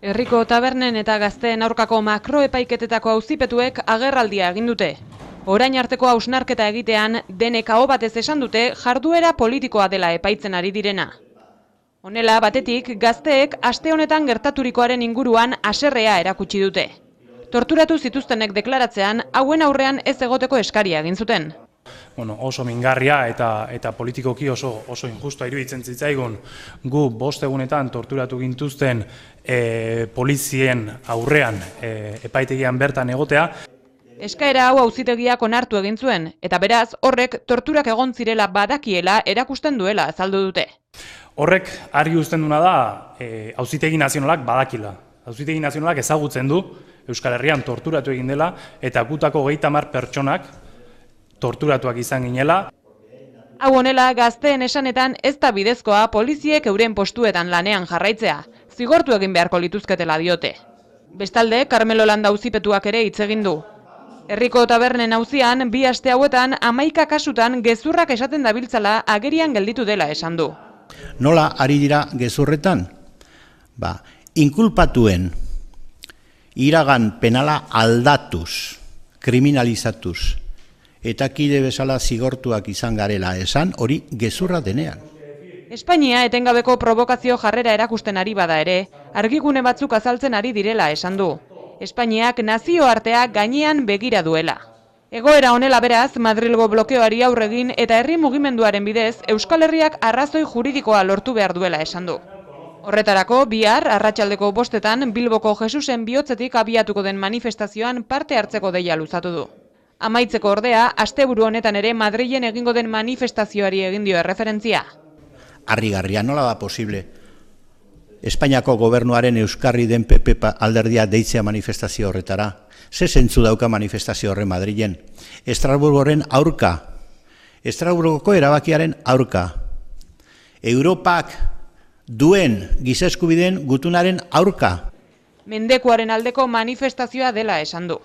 Herriko tabernen eta gazteen aurkako makroepaiketetako auzipetuek agerraldia egin dute. Orain arteko hausnarketa egitean denek aho batez esan dute jarduera politikoa dela epaitzen ari direna. Honela, batetik, gazteek aste honetan gertaturikoaren inguruan haserrea erakutsi dute. Torturatu zituztenek deklaratzean, hauen aurrean ez egoteko eskaria egin zuten. Oso mingarria eta politikoki oso injustua iruditzen zitzaigun gu 5 egunetan torturatu gintuzten polizien aurrean epaitegian bertan egotea. Eskaera hau auzitegiak onartu egin zuen, eta beraz horrek torturak egon zirela badakiela erakusten duela azaldu dute. Horrek argi uzten duna da auzitegi nazionalak badakila. Auzitegi nazionalak ezagutzen du Euskal Herrian torturatu egin dela eta gutako 30 pertsonak torturatuak izan ginela. Hau honela, gazteen esanetan ez da bidezkoa poliziek euren postuetan lanean jarraitzea. Zigortu egin beharko lituzketela diote. Bestalde, Carmelo Landa auzipetuak ere hitz egin du. Herriko tabernen auzian, 2 aste hauetan 11 kasutan gezurrak esaten dabiltzala agerian gelditu dela esan du. Nola ari dira gezurretan? Inkulpatuen iragan penala aldatuz, kriminalizatuz, eta kide bezala zigortuak izan garela esan, hori gezurra denean. Espainia etengabeko provokazio jarrera erakusten ari bada ere, argigune batzuk azaltzen ari direla esan du. Espainiak nazioartea gainean begira duela. Egoera honela beraz, Madrilgo blokeoari aurregin eta herri mugimenduaren bidez, Euskal Herriak arrazoi juridikoa lortu behar duela esan du. Horretarako, bihar, arratsaldeko 5etan, Bilboko Jesusen bihotzetik abiatuko den manifestazioan parte hartzeko deia luzatu du. Amaitzeko ordea, asteburu honetan ere Madrilen egingo den manifestazioari egin dio erreferentzia. Harrigarria, nola da posible Espainiako gobernuaren euskarri den PP alderdia deitzea manifestazio horretara? Ze zentzu dauka manifestazio horren Madrilen? Estrasburgoren aurka, Estrasburgoko erabakiaren aurka, Europak duen giza eskubideen gutunaren aurka. Mendekuaren aldeko manifestazioa dela esan du.